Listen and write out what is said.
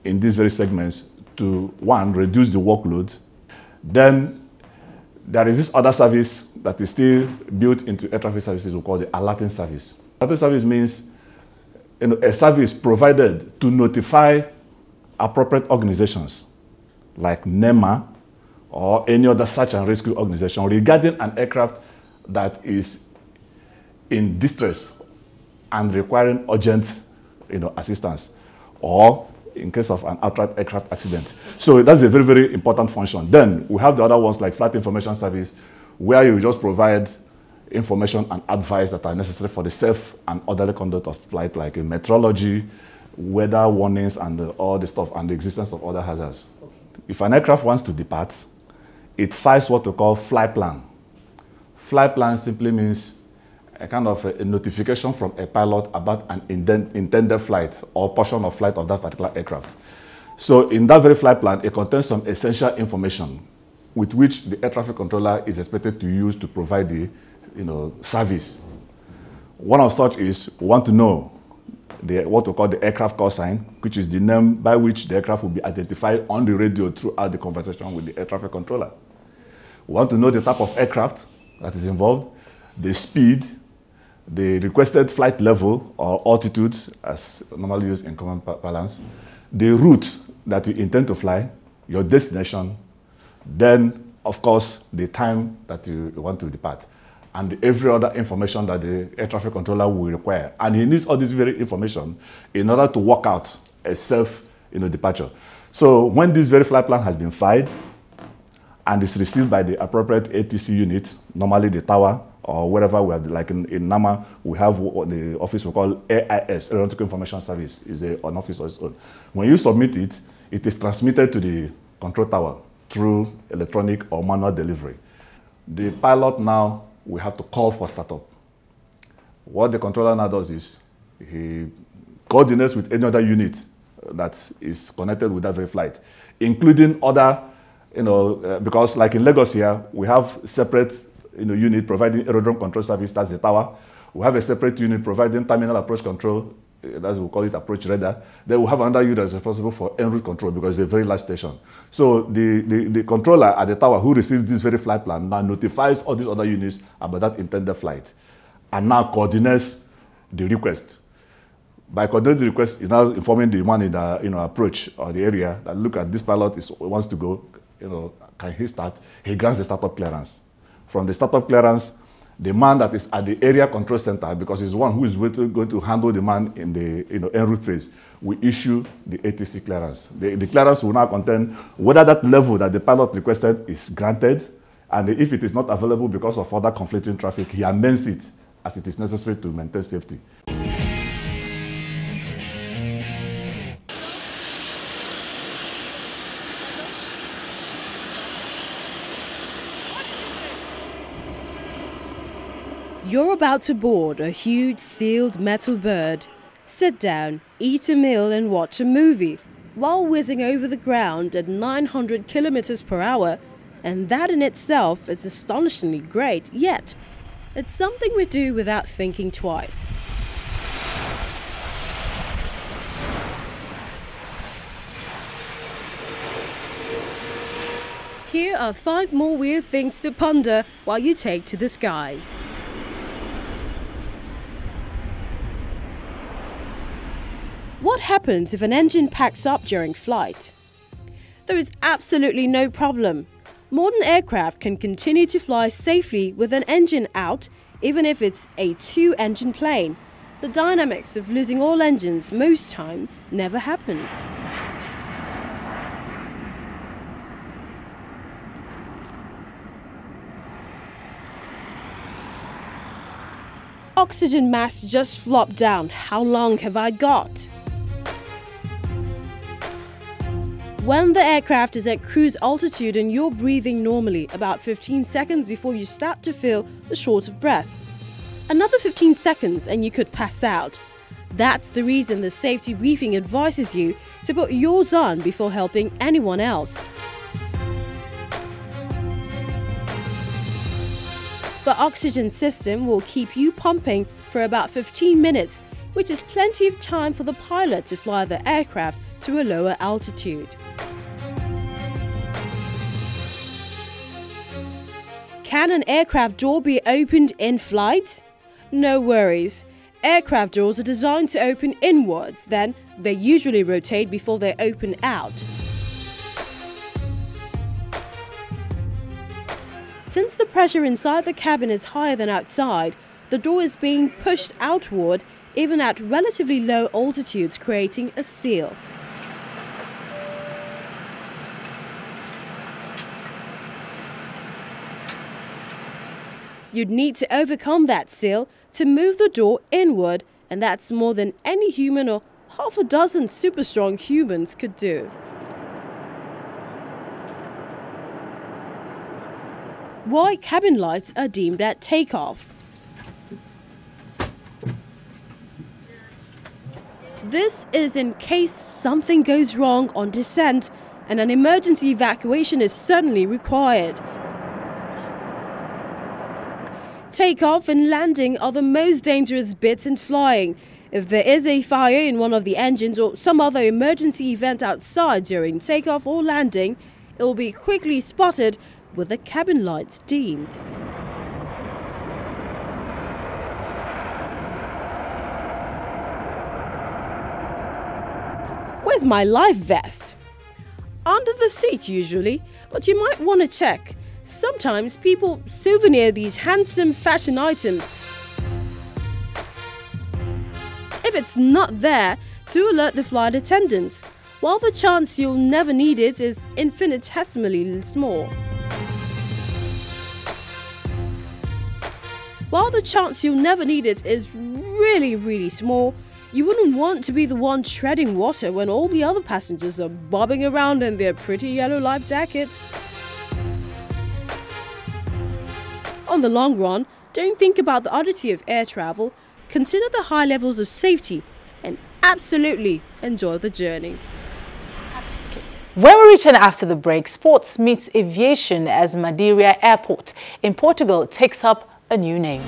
in these very segments to, one, reduce the workload. Then there is this other service that is still built into air traffic services we call the alerting service. Alerting service means a service provided to notify appropriate organizations like NEMA or any other search and rescue organization regarding an aircraft that is in distress and requiring urgent assistance, or in case of an outright aircraft accident. So that's a very, very important function. Then we have the other ones like flight information service, where you just provide information and advice that are necessary for the safe and orderly conduct of flight, like meteorology, weather warnings, and all the stuff, and the existence of other hazards. Okay. If an aircraft wants to depart, it files what we call flight plan. Flight plan simply means a kind of a notification from a pilot about an intended flight or portion of flight of that particular aircraft. So in that very flight plan, it contains some essential information with which the air traffic controller is expected to use to provide the service. One of such is we want to know what we call the aircraft call sign, which is the name by which the aircraft will be identified on the radio throughout the conversation with the air traffic controller. We want to know the type of aircraft that is involved, the speed, the requested flight level or altitude, as normally used in common parlance, the route that you intend to fly, your destination, then, of course, the time that you want to depart, and every other information that the air traffic controller will require. And he needs all this very information in order to work out a safe departure. So when this very flight plan has been filed and is received by the appropriate ATC unit, normally the tower, or wherever we have, like in NAMA, we have what the office we call AIS, Aeronautical Information Service, is an office of its own. When you submit it, it is transmitted to the control tower through electronic or manual delivery. The pilot now will have to call for startup. What the controller now does is he coordinates with any other unit that is connected with that very flight, including other, because like in Lagos here, we have separate unit providing aerodrome control service, that's the tower. We have a separate unit providing terminal approach control, that's we call it approach radar. Then we have another unit that's responsible for en route control because it's a very large station. So the controller at the tower who receives this very flight plan now notifies all these other units about that intended flight and now coordinates the request. By coordinating the request, is now informing the one in the approach or the area that look at this pilot wants to go, can he start? He grants the startup clearance. From the startup clearance, the man that is at the area control center, because he's the one who is going to handle the man in the en route phase, will issue the ATC clearance. The clearance will now contain whether that level that the pilot requested is granted, and if it is not available because of other conflicting traffic, he amends it as it is necessary to maintain safety. You're about to board a huge sealed metal bird. Sit down, eat a meal and watch a movie while whizzing over the ground at 900 kilometers per hour, and that in itself is astonishingly great, yet it's something we do without thinking twice. Here are 5 more weird things to ponder while you take to the skies. What happens if an engine packs up during flight? There is absolutely no problem. Modern aircraft can continue to fly safely with an engine out, even if it's a 2-engine plane. The dynamics of losing all engines most time never happens. Oxygen mask just flopped down. How long have I got? When the aircraft is at cruise altitude and you're breathing normally, about 15 seconds before you start to feel short of breath. Another 15 seconds and you could pass out. That's the reason the safety briefing advises you to put yours on before helping anyone else. The oxygen system will keep you pumping for about 15 minutes, which is plenty of time for the pilot to fly the aircraft to a lower altitude. Can an aircraft door be opened in flight? No worries. Aircraft doors are designed to open inwards, then they usually rotate before they open out. Since the pressure inside the cabin is higher than outside, the door is being pushed outward even at relatively low altitudes, creating a seal. You'd need to overcome that seal to move the door inward, and that's more than any human or half a dozen super strong humans could do. Why cabin lights are deemed at takeoff. This is in case something goes wrong on descent and an emergency evacuation is suddenly required. Takeoff and landing are the most dangerous bits in flying. If there is a fire in one of the engines or some other emergency event outside during takeoff or landing, it will be quickly spotted with the cabin lights dimmed. Where's my life vest? Under the seat usually, but you might want to check. Sometimes people souvenir these handsome fashion items. If it's not there, do alert the flight attendants, while the chance you'll never need it is infinitesimally small. While the chance you'll never need it is really small, you wouldn't want to be the one treading water when all the other passengers are bobbing around in their pretty yellow life jackets. On the long run, don't think about the oddity of air travel, consider the high levels of safety, and absolutely enjoy the journey. When we return after the break, sports meets aviation as Madeira Airport in Portugal takes up a new name.